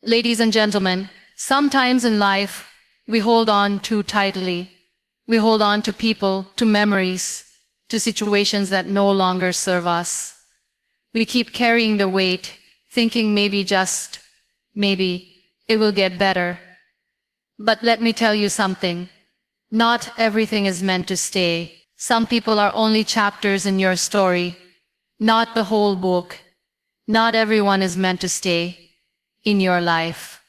Ladies and gentlemen, sometimes in life, we hold on too tightly. We hold on to people, to memories, to situations that no longer serve us. We keep carrying the weight, thinking maybe, it will get better. But let me tell you something. Not everything is meant to stay. Some people are only chapters in your story, not the whole book. Not everyone is meant to stay in your life.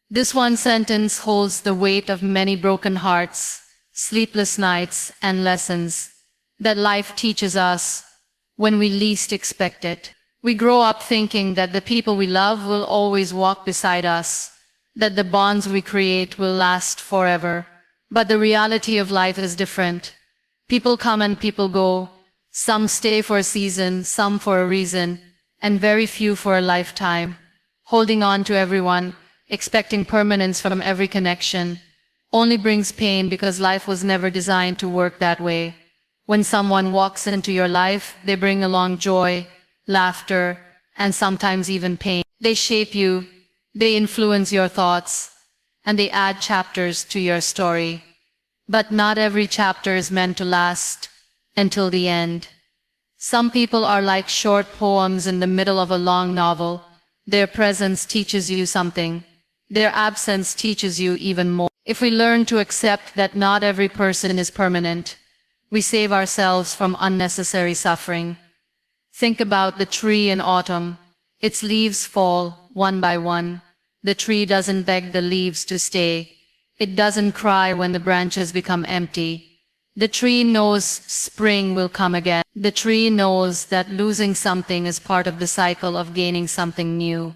This one sentence holds the weight of many broken hearts, sleepless nights, and lessons that life teaches us when we least expect it. We grow up thinking that the people we love will always walk beside us, that the bonds we create will last forever. But the reality of life is different. People come and people go. Some stay for a season, some for a reason, and very few for a lifetime. Holding on to everyone, expecting permanence from every connection, only brings pain because life was never designed to work that way. When someone walks into your life, they bring along joy, laughter, and sometimes even pain. They shape you, they influence your thoughts, and they add chapters to your story. But not every chapter is meant to last until the end. Some people are like short poems in the middle of a long novel. Their presence teaches you something. Their absence teaches you even more. If we learn to accept that not every person is permanent, we save ourselves from unnecessary suffering. Think about the tree in autumn. Its leaves fall one by one. The tree doesn't beg the leaves to stay. It doesn't cry when the branches become empty. The tree knows spring will come again. The tree knows that losing something is part of the cycle of gaining something new.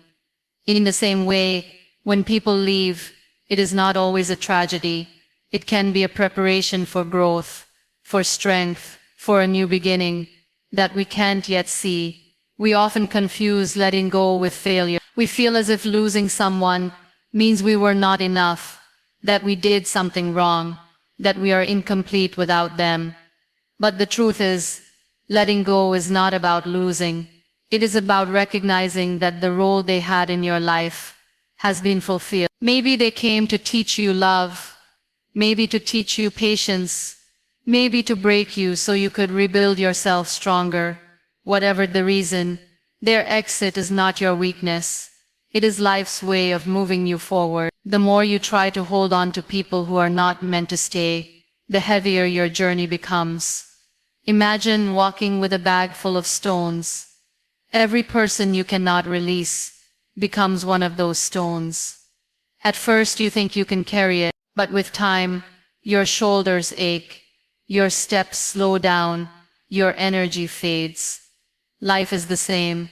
In the same way, when people leave, it is not always a tragedy. It can be a preparation for growth, for strength, for a new beginning that we can't yet see. We often confuse letting go with failure. We feel as if losing someone means we were not enough, that we did something wrong, that we are incomplete without them. But the truth is, letting go is not about losing. It is about recognizing that the role they had in your life has been fulfilled. Maybe they came to teach you love, maybe to teach you patience, maybe to break you so you could rebuild yourself stronger. Whatever the reason, their exit is not your weakness. It is life's way of moving you forward. The more you try to hold on to people who are not meant to stay, the heavier your journey becomes. Imagine walking with a bag full of stones. Every person you cannot release becomes one of those stones. At first you think you can carry it, but with time, your shoulders ache, your steps slow down, your energy fades. Life is the same.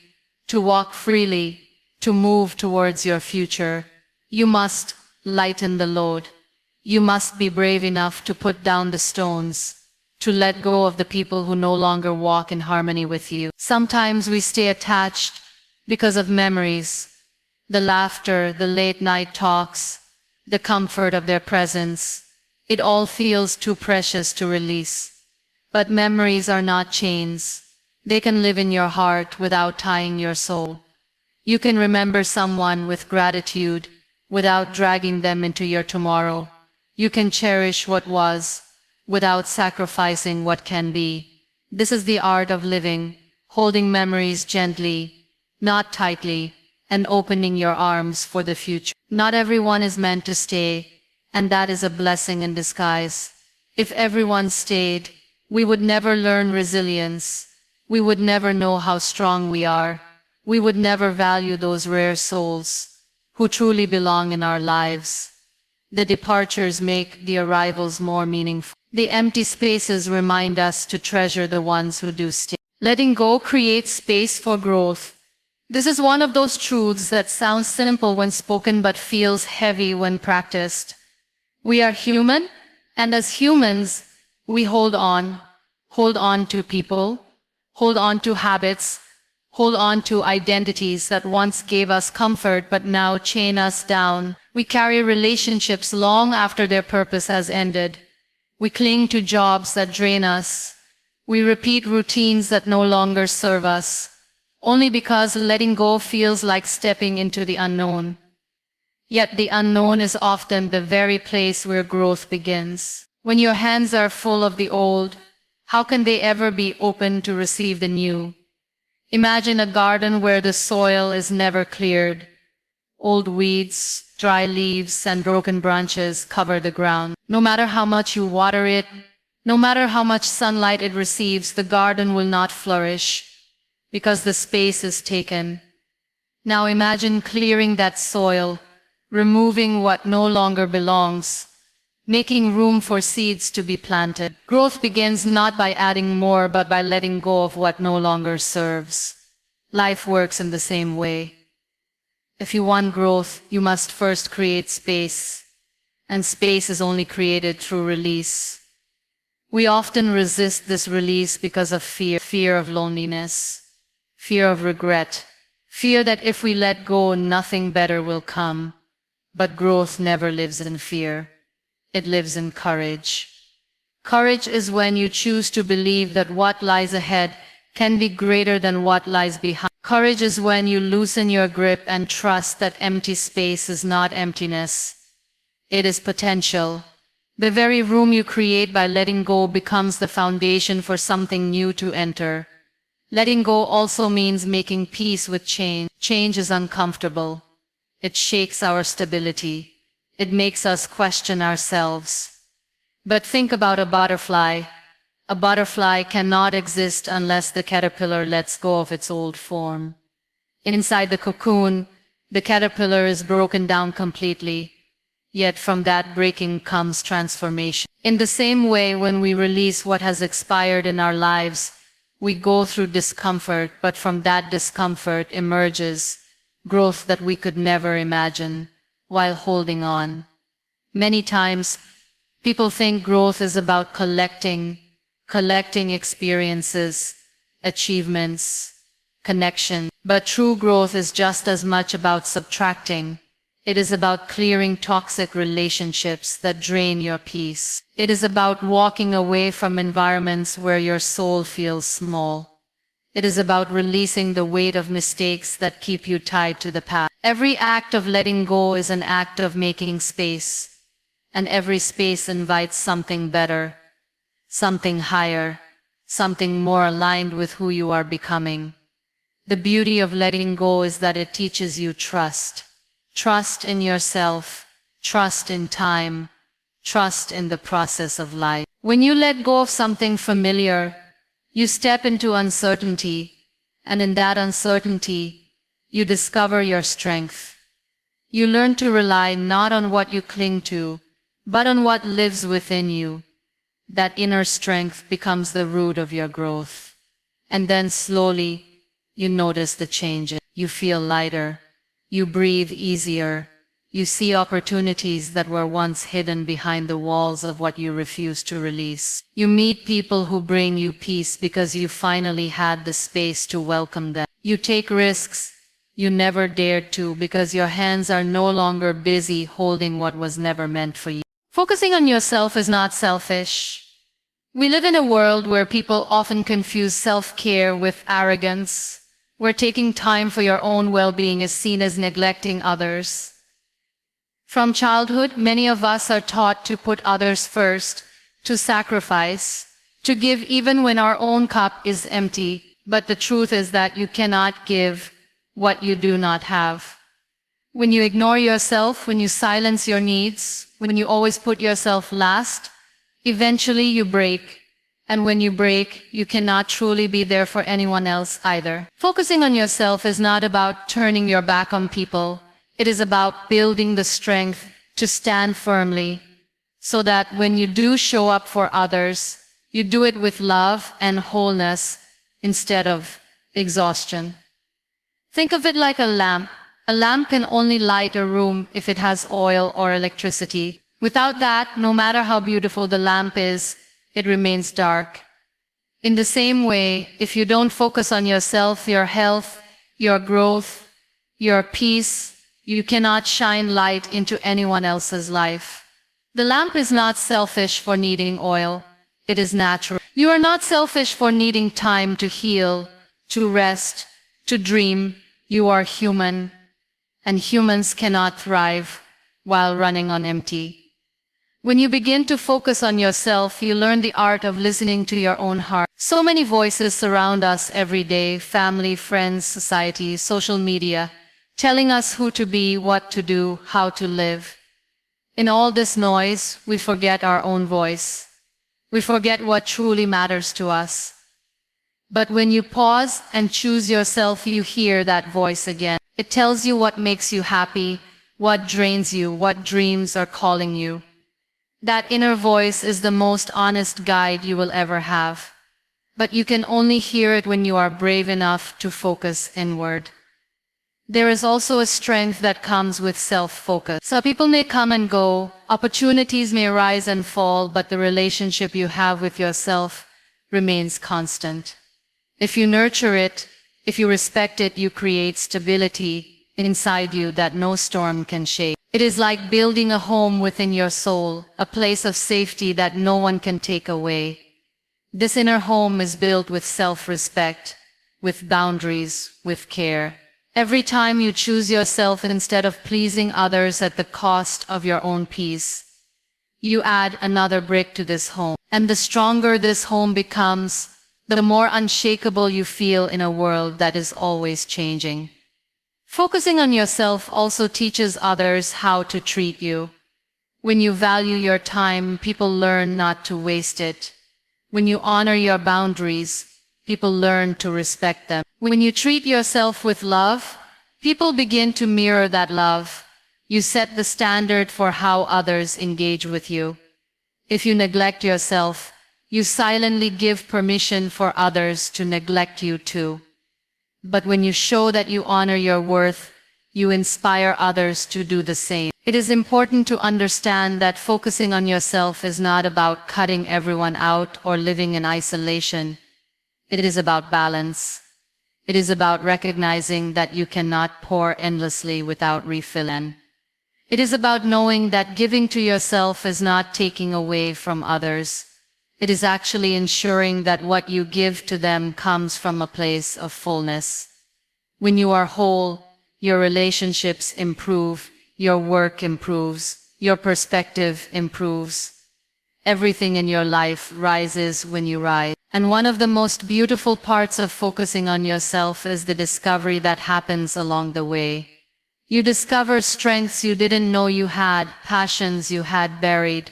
To walk freely, to move towards your future, you must lighten the load. You must be brave enough to put down the stones, to let go of the people who no longer walk in harmony with you. Sometimes we stay attached because of memories, the laughter, the late night talks, the comfort of their presence. It all feels too precious to release. But memories are not chains. They can live in your heart without tying your soul. You can remember someone with gratitude without dragging them into your tomorrow. You can cherish what was without sacrificing what can be. This is the art of living, holding memories gently, not tightly, and opening your arms for the future. Not everyone is meant to stay, and that is a blessing in disguise. If everyone stayed, we would never learn resilience. We would never know how strong we are. We would never value those rare souls who truly belong in our lives. The departures make the arrivals more meaningful. The empty spaces remind us to treasure the ones who do stay. Letting go creates space for growth. This is one of those truths that sounds simple when spoken but feels heavy when practiced. We are human, and as humans, we hold on to people, hold on to habits, hold on to identities that once gave us comfort but now chain us down. We carry relationships long after their purpose has ended. We cling to jobs that drain us. We repeat routines that no longer serve us, only because letting go feels like stepping into the unknown. Yet the unknown is often the very place where growth begins. When your hands are full of the old, how can they ever be open to receive the new? Imagine a garden where the soil is never cleared. Old weeds, dry leaves, and broken branches cover the ground. No matter how much you water it, no matter how much sunlight it receives, the garden will not flourish because the space is taken. Now imagine clearing that soil, removing what no longer belongs, making room for seeds to be planted. Growth begins not by adding more, but by letting go of what no longer serves. Life works in the same way. If you want growth, you must first create space, and space is only created through release. We often resist this release because of fear of loneliness, fear of regret, fear that if we let go, nothing better will come. But growth never lives in fear. It lives in courage. Courage is when you choose to believe that what lies ahead can be greater than what lies behind. Courage is when you loosen your grip and trust that empty space is not emptiness. It is potential. The very room you create by letting go becomes the foundation for something new to enter. Letting go also means making peace with change. Change is uncomfortable. It shakes our stability. It makes us question ourselves. But think about a butterfly. A butterfly cannot exist unless the caterpillar lets go of its old form. Inside the cocoon, the caterpillar is broken down completely. Yet from that breaking comes transformation. In the same way, when we release what has expired in our lives, we go through discomfort, but from that discomfort emerges growth that we could never imagine while holding on. Many times, people think growth is about collecting experiences, achievements, connection. But true growth is just as much about subtracting. It is about clearing toxic relationships that drain your peace. It is about walking away from environments where your soul feels small. It is about releasing the weight of mistakes that keep you tied to the past. Every act of letting go is an act of making space, and every space invites something better, something higher, something more aligned with who you are becoming. The beauty of letting go is that it teaches you trust. Trust in yourself, trust in time, trust in the process of life. When you let go of something familiar, you step into uncertainty, and in that uncertainty, you discover your strength. You learn to rely not on what you cling to, but on what lives within you. That inner strength becomes the root of your growth. And then slowly, you notice the changes. You feel lighter. You breathe easier. You see opportunities that were once hidden behind the walls of what you refused to release. You meet people who bring you peace because you finally had the space to welcome them. You take risks you never dared to because your hands are no longer busy holding what was never meant for you. Focusing on yourself is not selfish. We live in a world where people often confuse self-care with arrogance, where taking time for your own well-being is seen as neglecting others. From childhood, many of us are taught to put others first, to sacrifice, to give even when our own cup is empty. But the truth is that you cannot give what you do not have. When you ignore yourself, when you silence your needs, when you always put yourself last, eventually you break. And when you break, you cannot truly be there for anyone else either. Focusing on yourself is not about turning your back on people. It is about building the strength to stand firmly, so that when you do show up for others, you do it with love and wholeness instead of exhaustion. Think of it like a lamp. A lamp can only light a room if it has oil or electricity. Without that, no matter how beautiful the lamp is, it remains dark. In the same way, if you don't focus on yourself, your health, your growth, your peace, you cannot shine light into anyone else's life. The lamp is not selfish for needing oil. It is natural. You are not selfish for needing time to heal, to rest, to dream. You are human. and humans cannot thrive while running on empty. When you begin to focus on yourself, you learn the art of listening to your own heart. So many voices surround us every day: family, friends, society, social media, telling us who to be, what to do, how to live. In all this noise, we forget our own voice. We forget what truly matters to us. But when you pause and choose yourself, you hear that voice again. It tells you what makes you happy, what drains you, what dreams are calling you. That inner voice is the most honest guide you will ever have. But you can only hear it when you are brave enough to focus inward. There is also a strength that comes with self-focus. So people may come and go, opportunities may rise and fall, but the relationship you have with yourself remains constant. If you nurture it, if you respect it, you create stability inside you that no storm can shake. It is like building a home within your soul, a place of safety that no one can take away. This inner home is built with self-respect, with boundaries, with care. Every time you choose yourself instead of pleasing others at the cost of your own peace, you add another brick to this home. And the stronger this home becomes, the more unshakable you feel in a world that is always changing. Focusing on yourself also teaches others how to treat you. When you value your time, people learn not to waste it. When you honor your boundaries, people learn to respect them. When you treat yourself with love, people begin to mirror that love. You set the standard for how others engage with you. If you neglect yourself, you silently give permission for others to neglect you too. But when you show that you honor your worth, you inspire others to do the same. It is important to understand that focusing on yourself is not about cutting everyone out or living in isolation. It is about balance. It is about recognizing that you cannot pour endlessly without refilling. It is about knowing that giving to yourself is not taking away from others. It is actually ensuring that what you give to them comes from a place of fullness. When you are whole, your relationships improve, your work improves, your perspective improves. Everything in your life rises when you rise. And one of the most beautiful parts of focusing on yourself is the discovery that happens along the way. You discover strengths you didn't know you had, passions you had buried,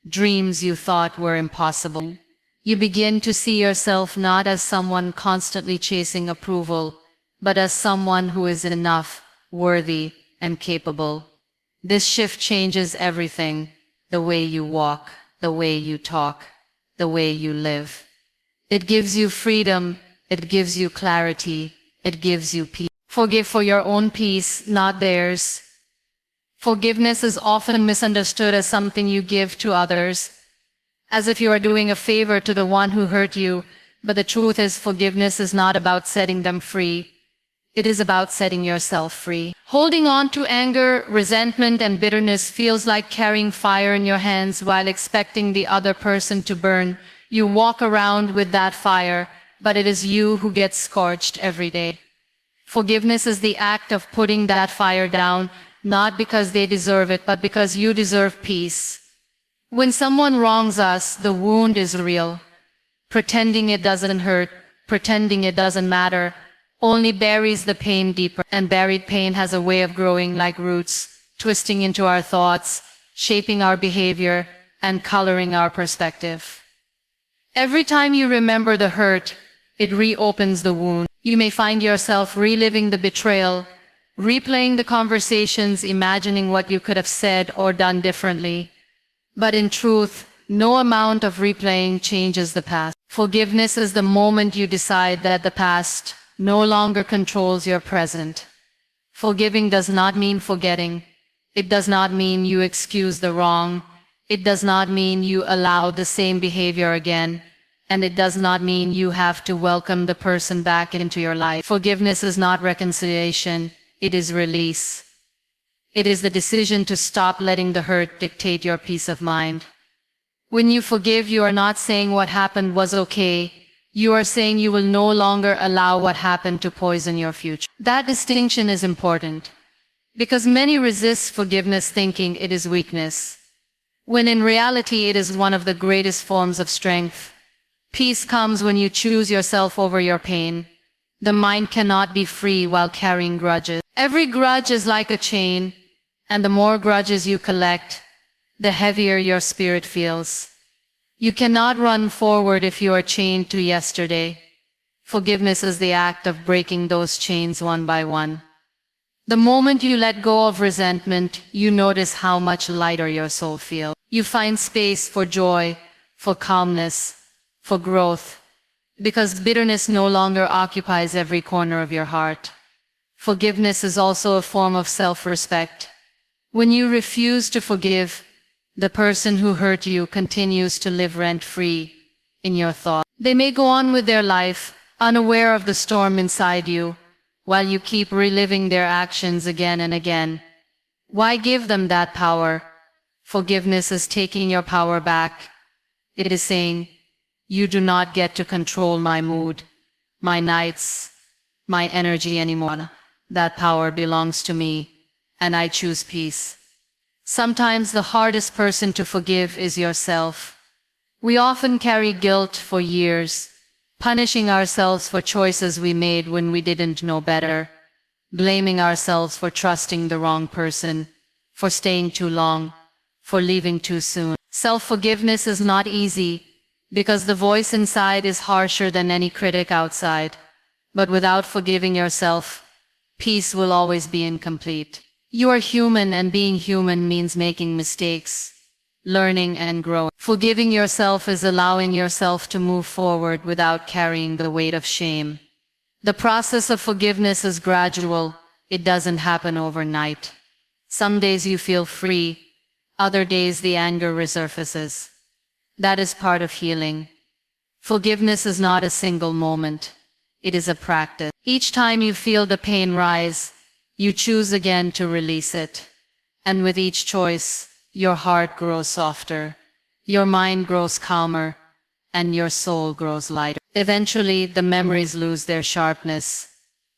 dreams you thought were impossible. You begin to see yourself not as someone constantly chasing approval, but as someone who is enough, worthy, and capable. This shift changes everything: the way you walk, the way you talk, the way you live. It gives you freedom, it gives you clarity, it gives you peace. Forgive for your own peace, not theirs. Forgiveness is often misunderstood as something you give to others, as if you are doing a favor to the one who hurt you, but the truth is forgiveness is not about setting them free. It is about setting yourself free. Holding on to anger, resentment, and bitterness feels like carrying fire in your hands while expecting the other person to burn. You walk around with that fire, but it is you who gets scorched every day. Forgiveness is the act of putting that fire down, not because they deserve it, but because you deserve peace. When someone wrongs us, the wound is real. Pretending it doesn't hurt, pretending it doesn't matter, only buries the pain deeper. And buried pain has a way of growing like roots, twisting into our thoughts, shaping our behavior, and coloring our perspective. Every time you remember the hurt, it reopens the wound. You may find yourself reliving the betrayal, replaying the conversations, imagining what you could have said or done differently. But in truth, no amount of replaying changes the past. Forgiveness is the moment you decide that the past no longer controls your present. Forgiving does not mean forgetting. It does not mean you excuse the wrong. It does not mean you allow the same behavior again. And it does not mean you have to welcome the person back into your life. Forgiveness is not reconciliation. It is release. It is the decision to stop letting the hurt dictate your peace of mind. When you forgive, you are not saying what happened was okay. You are saying you will no longer allow what happened to poison your future. That distinction is important. Because many resist forgiveness thinking it is weakness, when in reality it is one of the greatest forms of strength. Peace comes when you choose yourself over your pain. The mind cannot be free while carrying grudges. Every grudge is like a chain, and the more grudges you collect, the heavier your spirit feels. You cannot run forward if you are chained to yesterday. Forgiveness is the act of breaking those chains one by one. The moment you let go of resentment, you notice how much lighter your soul feels. You find space for joy, for calmness, for growth, because bitterness no longer occupies every corner of your heart. Forgiveness is also a form of self-respect. When you refuse to forgive, the person who hurt you continues to live rent-free in your thoughts. They may go on with their life, unaware of the storm inside you, while you keep reliving their actions again and again. Why give them that power? Forgiveness is taking your power back. It is saying, you do not get to control my mood, my nights, my energy anymore. That power belongs to me, and I choose peace. Sometimes the hardest person to forgive is yourself. We often carry guilt for years, punishing ourselves for choices we made when we didn't know better, blaming ourselves for trusting the wrong person, for staying too long, for leaving too soon. Self-forgiveness is not easy, because the voice inside is harsher than any critic outside. But without forgiving yourself, peace will always be incomplete. You are human, and being human means making mistakes, learning and growing. Forgiving yourself is allowing yourself to move forward without carrying the weight of shame. The process of forgiveness is gradual. It doesn't happen overnight. Some days you feel free, other days the anger resurfaces. That is part of healing. Forgiveness is not a single moment. It is a practice. Each time you feel the pain rise, you choose again to release it. And with each choice, your heart grows softer, your mind grows calmer, and your soul grows lighter. Eventually, the memories lose their sharpness.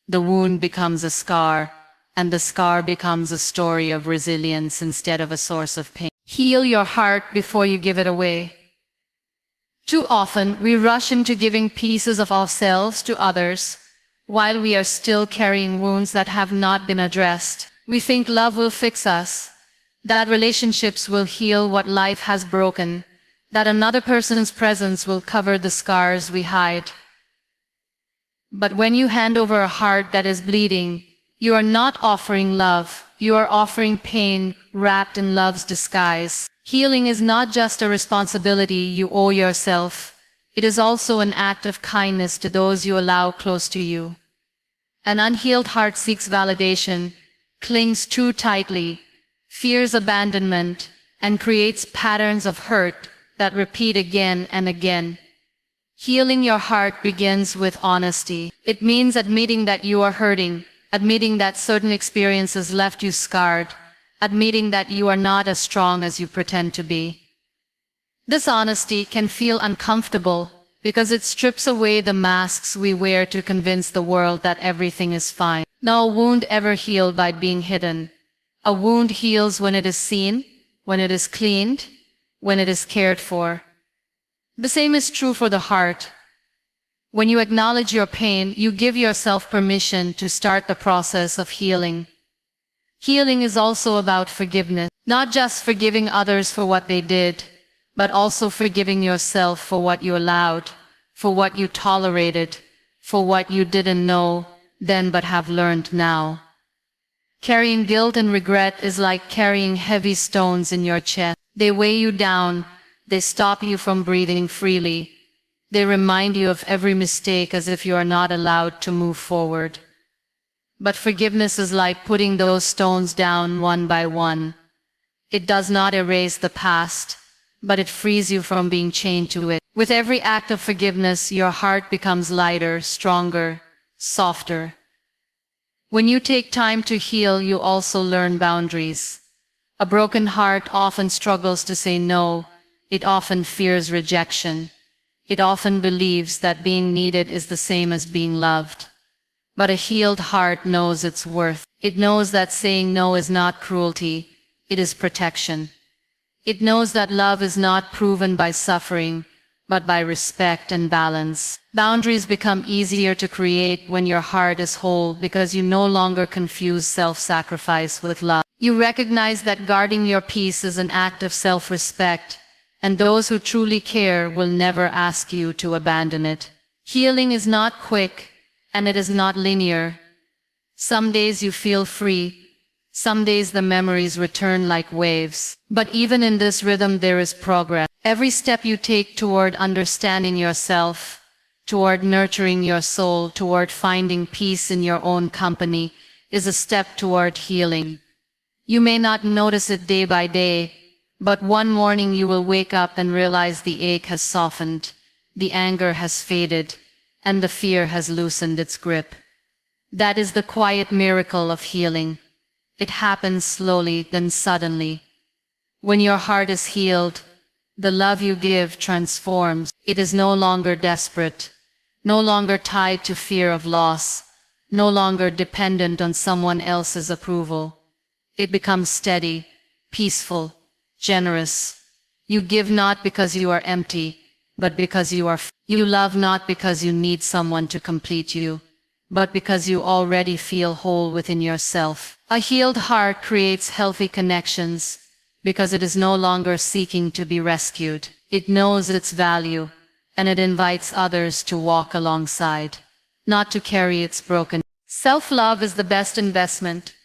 The wound becomes a scar, and the scar becomes a story of resilience instead of a source of pain. Heal your heart before you give it away. Too often, we rush into giving pieces of ourselves to others, while we are still carrying wounds that have not been addressed. We think love will fix us, that relationships will heal what life has broken, that another person's presence will cover the scars we hide. But when you hand over a heart that is bleeding, you are not offering love, you are offering pain wrapped in love's disguise. Healing is not just a responsibility you owe yourself, it is also an act of kindness to those you allow close to you. An unhealed heart seeks validation, clings too tightly, fears abandonment, and creates patterns of hurt that repeat again and again. Healing your heart begins with honesty. It means admitting that you are hurting, admitting that certain experiences left you scarred, admitting that you are not as strong as you pretend to be. This honesty can feel uncomfortable because it strips away the masks we wear to convince the world that everything is fine. No wound ever healed by being hidden. A wound heals when it is seen, when it is cleaned, when it is cared for. The same is true for the heart. When you acknowledge your pain, you give yourself permission to start the process of healing. Healing is also about forgiveness, not just forgiving others for what they did, but also forgiving yourself for what you allowed, for what you tolerated, for what you didn't know then but have learned now. Carrying guilt and regret is like carrying heavy stones in your chest. They weigh you down, they stop you from breathing freely. They remind you of every mistake as if you are not allowed to move forward. But forgiveness is like putting those stones down one by one. It does not erase the past, but it frees you from being chained to it. With every act of forgiveness, your heart becomes lighter, stronger, softer. When you take time to heal, you also learn boundaries. A broken heart often struggles to say no. It often fears rejection. It often believes that being needed is the same as being loved. But a healed heart knows its worth. It knows that saying no is not cruelty, it is protection. It knows that love is not proven by suffering, but by respect and balance. Boundaries become easier to create when your heart is whole because you no longer confuse self-sacrifice with love. You recognize that guarding your peace is an act of self-respect, and those who truly care will never ask you to abandon it. Healing is not quick, and it is not linear. Some days you feel free, some days the memories return like waves. But even in this rhythm there is progress. Every step you take toward understanding yourself, toward nurturing your soul, toward finding peace in your own company, is a step toward healing. You may not notice it day by day, but one morning you will wake up and realize the ache has softened, the anger has faded, and the fear has loosened its grip. That is the quiet miracle of healing. It happens slowly, then suddenly. When your heart is healed, the love you give transforms. It is no longer desperate, no longer tied to fear of loss, no longer dependent on someone else's approval. It becomes steady, peaceful, generous. You give not because you are empty, but because you love not because you need someone to complete you, but because you already feel whole within yourself. A healed heart creates healthy connections because it is no longer seeking to be rescued. It knows its value, and it invites others to walk alongside, not to carry its broken. Self-love is the best investment.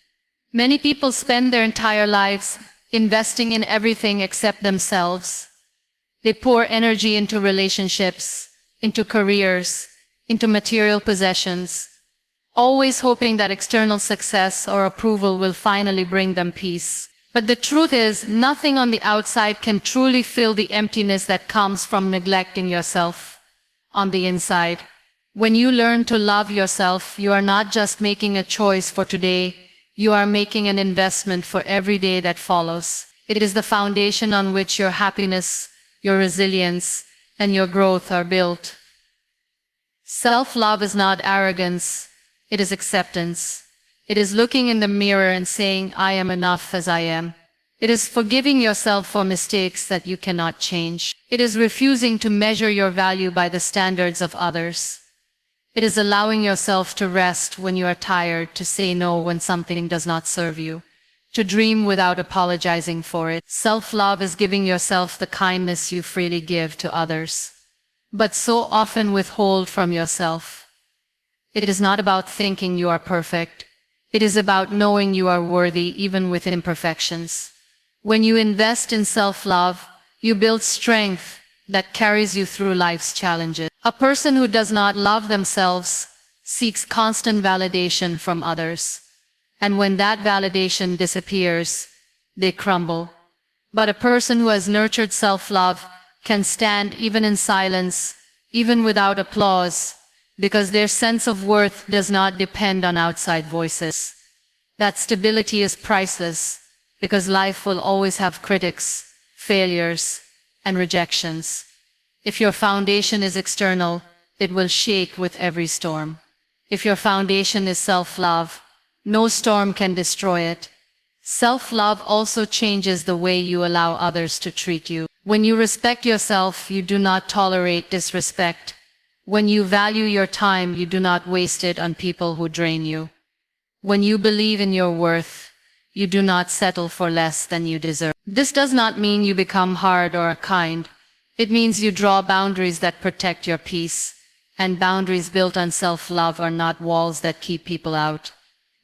Many people spend their entire lives investing in everything except themselves. They pour energy into relationships, into careers, into material possessions, always hoping that external success or approval will finally bring them peace. But the truth is, nothing on the outside can truly fill the emptiness that comes from neglecting yourself on the inside. When you learn to love yourself, you are not just making a choice for today, you are making an investment for every day that follows. It is the foundation on which your happiness, your resilience, and your growth are built. Self-love is not arrogance, it is acceptance. It is looking in the mirror and saying, I am enough as I am. It is forgiving yourself for mistakes that you cannot change. It is refusing to measure your value by the standards of others. It is allowing yourself to rest when you are tired, to say no when something does not serve you, to dream without apologizing for it. Self-love is giving yourself the kindness you freely give to others, but so often withhold from yourself. It is not about thinking you are perfect. It is about knowing you are worthy even with imperfections. When you invest in self-love, you build strength that carries you through life's challenges. A person who does not love themselves seeks constant validation from others. And when that validation disappears, they crumble. But a person who has nurtured self-love can stand even in silence, even without applause, because their sense of worth does not depend on outside voices. That stability is priceless, because life will always have critics, failures, and rejections. If your foundation is external, it will shake with every storm. If your foundation is self-love, no storm can destroy it. Self-love also changes the way you allow others to treat you. When you respect yourself, you do not tolerate disrespect. When you value your time, you do not waste it on people who drain you. When you believe in your worth, you do not settle for less than you deserve. This does not mean you become hard or kind. It means you draw boundaries that protect your peace. And boundaries built on self-love are not walls that keep people out.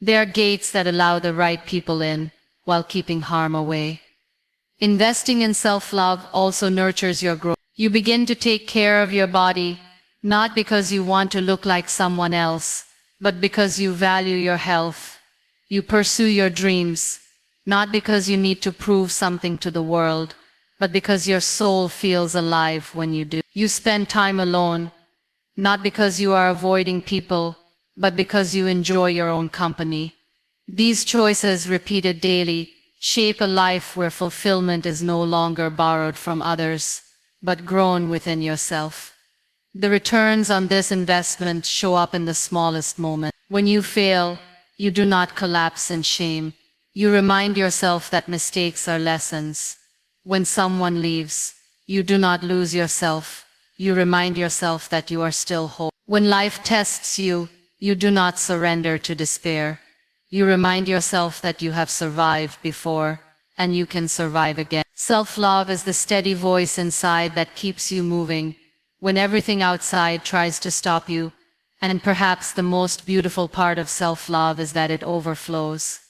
They are gates that allow the right people in, while keeping harm away. Investing in self-love also nurtures your growth. You begin to take care of your body, not because you want to look like someone else, but because you value your health. You pursue your dreams, not because you need to prove something to the world, but because your soul feels alive when you do. You spend time alone, not because you are avoiding people, but because you enjoy your own company. These choices, repeated daily, shape a life where fulfillment is no longer borrowed from others, but grown within yourself. The returns on this investment show up in the smallest moments. When you fail, you do not collapse in shame. You remind yourself that mistakes are lessons. When someone leaves, you do not lose yourself. You remind yourself that you are still whole. When life tests you, you do not surrender to despair. You remind yourself that you have survived before, and you can survive again. Self-love is the steady voice inside that keeps you moving, when everything outside tries to stop you. And perhaps the most beautiful part of self-love is that it overflows.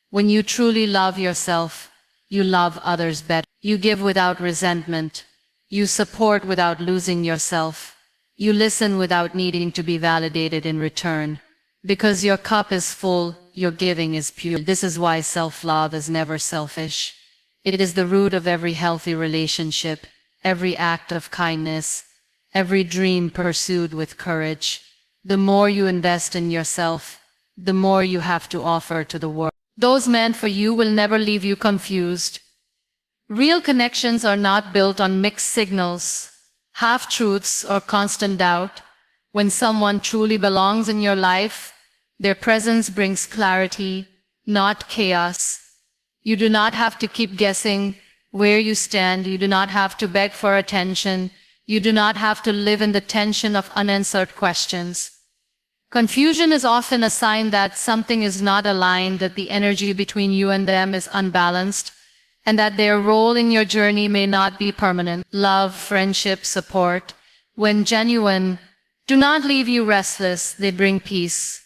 When you truly love yourself, you love others better. You give without resentment. You support without losing yourself. You listen without needing to be validated in return. Because your cup is full, your giving is pure. This is why self-love is never selfish. It is the root of every healthy relationship, every act of kindness, every dream pursued with courage. The more you invest in yourself, the more you have to offer to the world. Those meant for you will never leave you confused. Real connections are not built on mixed signals, half-truths, or constant doubt. When someone truly belongs in your life, their presence brings clarity, not chaos. You do not have to keep guessing where you stand. You do not have to beg for attention. You do not have to live in the tension of unanswered questions. Confusion is often a sign that something is not aligned, that the energy between you and them is unbalanced, and that their role in your journey may not be permanent. Love, friendship, support, when genuine, do not leave you restless, they bring peace.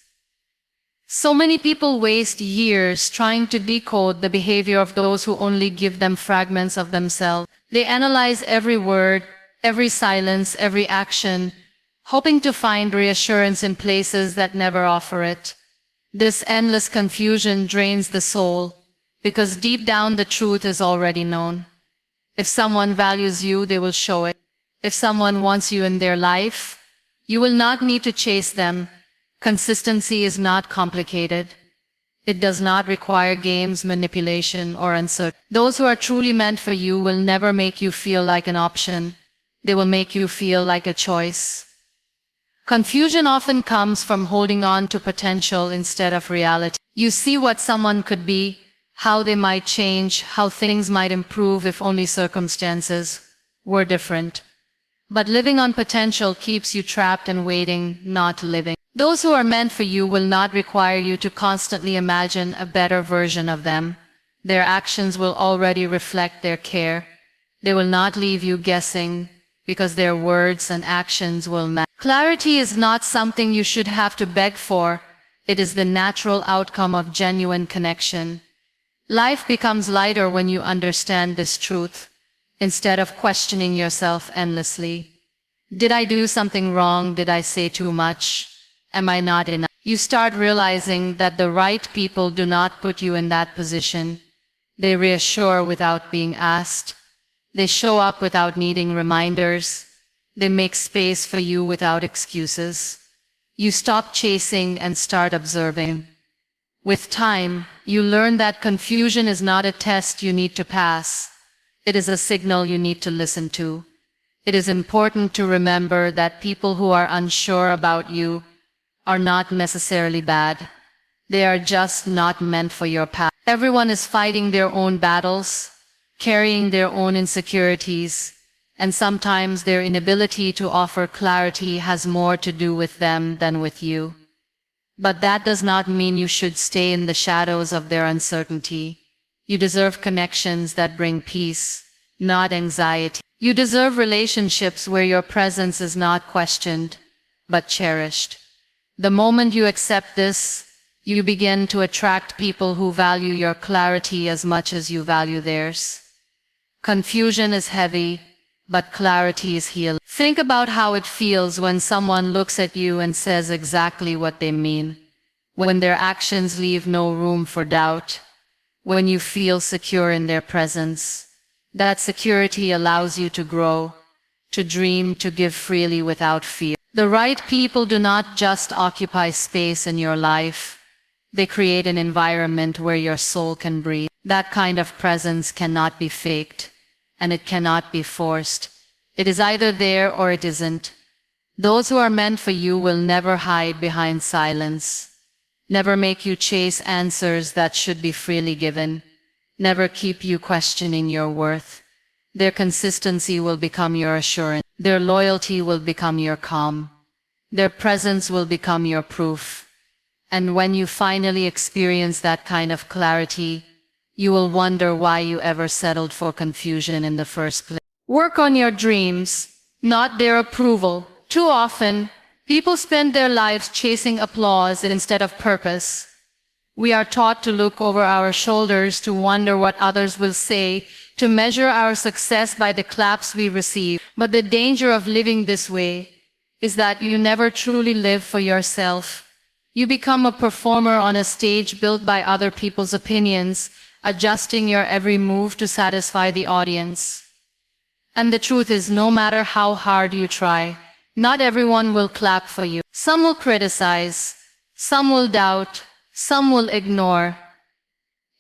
So many people waste years trying to decode the behavior of those who only give them fragments of themselves. They analyze every word, every silence, every action, hoping to find reassurance in places that never offer it. This endless confusion drains the soul, because deep down the truth is already known. If someone values you, they will show it. If someone wants you in their life, you will not need to chase them. Consistency is not complicated. It does not require games, manipulation, or uncertainty. Those who are truly meant for you will never make you feel like an option. They will make you feel like a choice. Confusion often comes from holding on to potential instead of reality. You see what someone could be, how they might change, how things might improve if only circumstances were different. But living on potential keeps you trapped and waiting, not living. Those who are meant for you will not require you to constantly imagine a better version of them. Their actions will already reflect their care. They will not leave you guessing, because their words and actions will match. Clarity is not something you should have to beg for. It is the natural outcome of genuine connection. Life becomes lighter when you understand this truth, instead of questioning yourself endlessly. Did I do something wrong? Did I say too much? Am I not enough? You start realizing that the right people do not put you in that position. They reassure without being asked. They show up without needing reminders. They make space for you without excuses. You stop chasing and start observing. With time, you learn that confusion is not a test you need to pass. It is a signal you need to listen to. It is important to remember that people who are unsure about you are not necessarily bad. They are just not meant for your path. Everyone is fighting their own battles, carrying their own insecurities, and sometimes their inability to offer clarity has more to do with them than with you. But that does not mean you should stay in the shadows of their uncertainty. You deserve connections that bring peace, not anxiety. You deserve relationships where your presence is not questioned, but cherished. The moment you accept this, you begin to attract people who value your clarity as much as you value theirs. Confusion is heavy, but clarity is healing. Think about how it feels when someone looks at you and says exactly what they mean, when their actions leave no room for doubt, when you feel secure in their presence. That security allows you to grow, to dream, to give freely without fear. The right people do not just occupy space in your life. They create an environment where your soul can breathe. That kind of presence cannot be faked, and it cannot be forced. It is either there or it isn't. Those who are meant for you will never hide behind silence. never make you chase answers that should be freely given, never keep you questioning your worth. Their consistency will become your assurance. Their loyalty will become your calm. Their presence will become your proof. And when you finally experience that kind of clarity, you will wonder why you ever settled for confusion in the first place. Work on your dreams, not their approval. Too often, people spend their lives chasing applause instead of purpose. We are taught to look over our shoulders, to wonder what others will say, to measure our success by the claps we receive. But the danger of living this way is that you never truly live for yourself. You become a performer on a stage built by other people's opinions, adjusting your every move to satisfy the audience. And the truth is, no matter how hard you try, not everyone will clap for you. Some will criticize, some will doubt, some will ignore.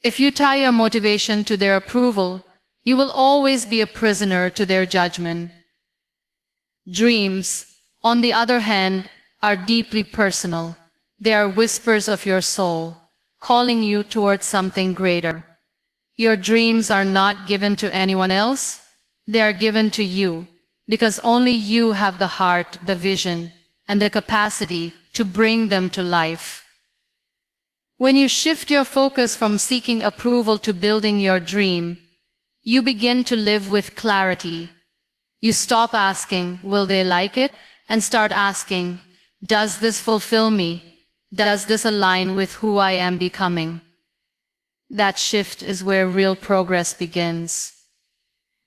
If you tie your motivation to their approval, you will always be a prisoner to their judgment. Dreams, on the other hand, are deeply personal. They are whispers of your soul, calling you towards something greater. Your dreams are not given to anyone else. They are given to you, because only you have the heart, the vision, and the capacity to bring them to life. When you shift your focus from seeking approval to building your dream, you begin to live with clarity. You stop asking, will they like it? And start asking, does this fulfill me? Does this align with who I am becoming? That shift is where real progress begins.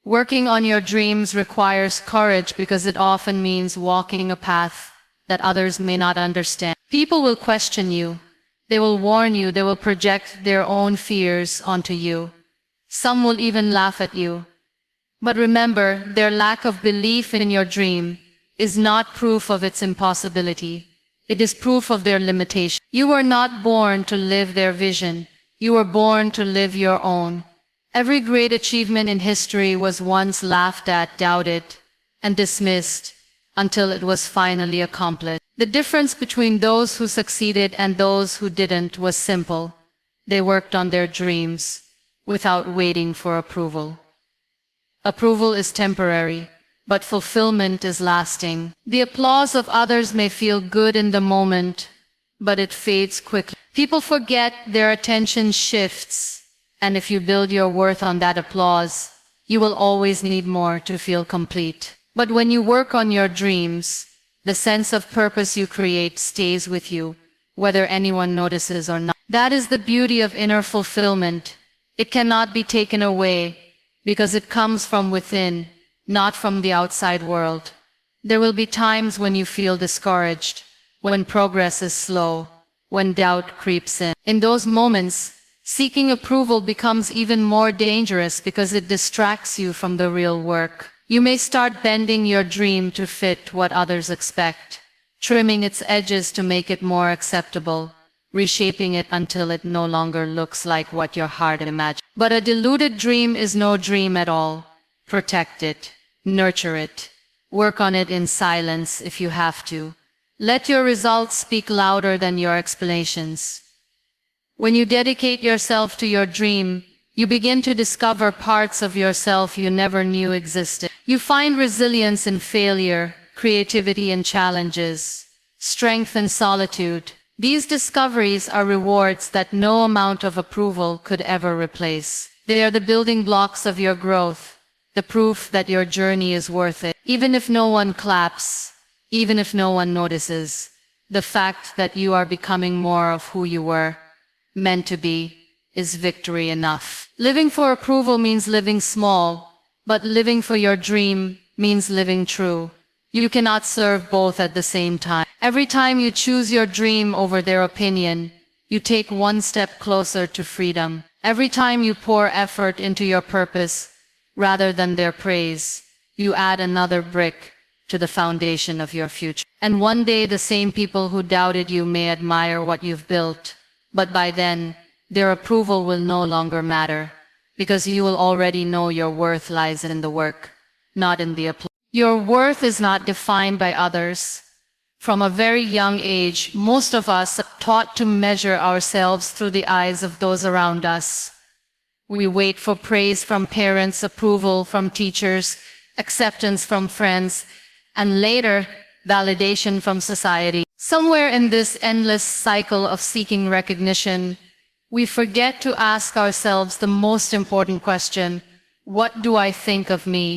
Working on your dreams requires courage because it often means walking a path that others may not understand. People will question you. They will warn you. They will project their own fears onto you. Some will even laugh at you. But remember, their lack of belief in your dream is not proof of its impossibility. It is proof of their limitation. You were not born to live their vision. You were born to live your own. Every great achievement in history was once laughed at, doubted, and dismissed until it was finally accomplished. The difference between those who succeeded and those who didn't was simple. They worked on their dreams without waiting for approval. Approval is temporary, but fulfillment is lasting. The applause of others may feel good in the moment, but it fades quickly. People forget, their attention shifts, and if you build your worth on that applause, you will always need more to feel complete. But when you work on your dreams, the sense of purpose you create stays with you, whether anyone notices or not. That is the beauty of inner fulfillment. It cannot be taken away because it comes from within, not from the outside world. There will be times when you feel discouraged, when progress is slow, when doubt creeps in. In those moments, seeking approval becomes even more dangerous because it distracts you from the real work. You may start bending your dream to fit what others expect, trimming its edges to make it more acceptable, reshaping it until it no longer looks like what your heart imagined. But a deluded dream is no dream at all. Protect it, nurture it, work on it in silence if you have to. Let your results speak louder than your explanations. When you dedicate yourself to your dream, you begin to discover parts of yourself you never knew existed. You find resilience in failure, creativity in challenges, strength in solitude. These discoveries are rewards that no amount of approval could ever replace. They are the building blocks of your growth, the proof that your journey is worth it. Even if no one claps, even if no one notices, the fact that you are becoming more of who you were meant to be is victory enough. Living for approval means living small, but living for your dream means living true. You cannot serve both at the same time. Every time you choose your dream over their opinion, you take one step closer to freedom. Every time you pour effort into your purpose rather than their praise, you add another brick to the foundation of your future. And one day the same people who doubted you may admire what you've built, but by then, their approval will no longer matter, because you will already know your worth lies in the work, not in the applause. Your worth is not defined by others. From a very young age, most of us are taught to measure ourselves through the eyes of those around us. We wait for praise from parents, approval from teachers, acceptance from friends, and later, validation from society. Somewhere in this endless cycle of seeking recognition, we forget to ask ourselves the most important question: what do I think of me?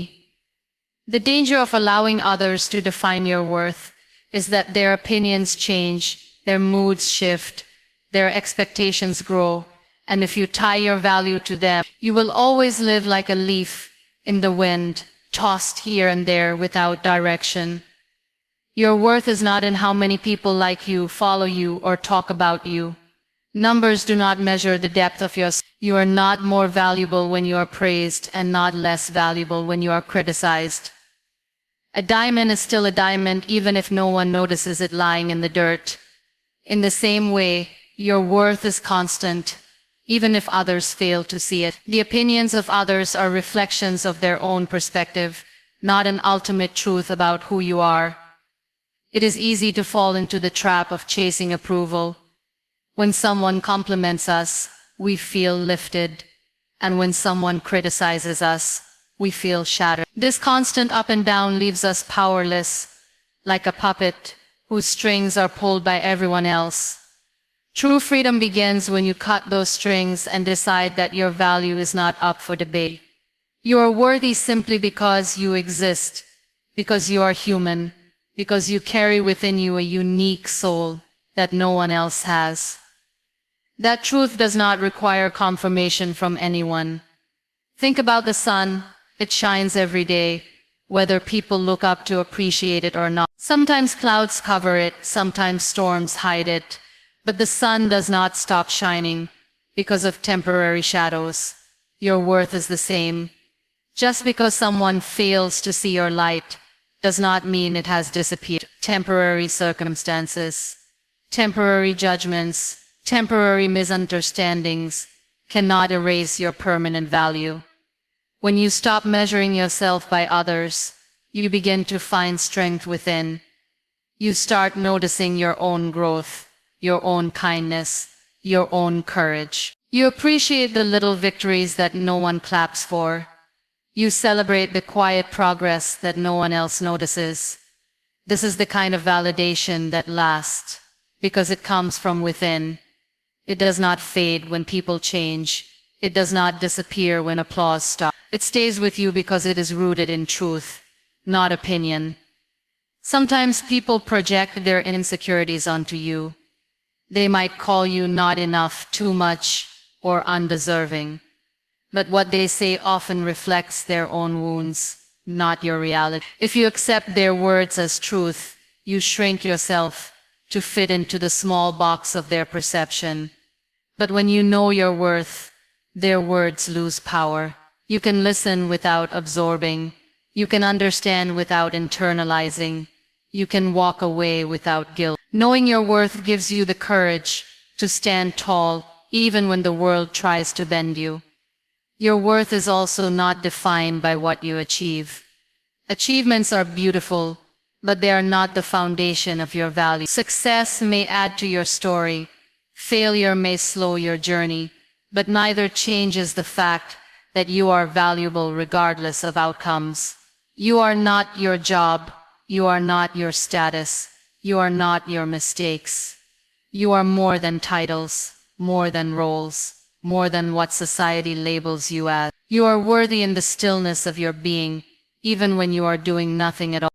The danger of allowing others to define your worth is that their opinions change, their moods shift, their expectations grow, and if you tie your value to them, you will always live like a leaf in the wind, tossed here and there without direction. Your worth is not in how many people like you, follow you, or talk about you. Numbers do not measure the depth of your soul. You are not more valuable when you are praised and not less valuable when you are criticized. A diamond is still a diamond even if no one notices it lying in the dirt. In the same way, your worth is constant, even if others fail to see it. The opinions of others are reflections of their own perspective, not an ultimate truth about who you are. It is easy to fall into the trap of chasing approval. When someone compliments us, we feel lifted, and when someone criticizes us, we feel shattered. This constant up and down leaves us powerless, like a puppet whose strings are pulled by everyone else. True freedom begins when you cut those strings and decide that your value is not up for debate. You are worthy simply because you exist, because you are human, because you carry within you a unique soul that no one else has. That truth does not require confirmation from anyone. Think about the sun. It shines every day, whether people look up to appreciate it or not. Sometimes clouds cover it, sometimes storms hide it, but the sun does not stop shining because of temporary shadows. Your worth is the same. Just because someone fails to see your light does not mean it has disappeared. Temporary circumstances, temporary judgments, temporary misunderstandings cannot erase your permanent value. When you stop measuring yourself by others, you begin to find strength within. You start noticing your own growth, your own kindness, your own courage. You appreciate the little victories that no one claps for. You celebrate the quiet progress that no one else notices. This is the kind of validation that lasts, because it comes from within. It does not fade when people change. It does not disappear when applause stops. It stays with you because it is rooted in truth, not opinion. Sometimes people project their insecurities onto you. They might call you not enough, too much, or undeserving. But what they say often reflects their own wounds, not your reality. If you accept their words as truth, you shrink yourself to fit into the small box of their perception. But when you know your worth, their words lose power. You can listen without absorbing. You can understand without internalizing. You can walk away without guilt. Knowing your worth gives you the courage to stand tall even when the world tries to bend you. Your worth is also not defined by what you achieve. Achievements are beautiful, but they are not the foundation of your value. Success may add to your story. Failure may slow your journey, but neither changes the fact that you are valuable regardless of outcomes. You are not your job. You are not your status. You are not your mistakes. You are more than titles, more than roles, more than what society labels you as. You are worthy in the stillness of your being, even when you are doing nothing at all.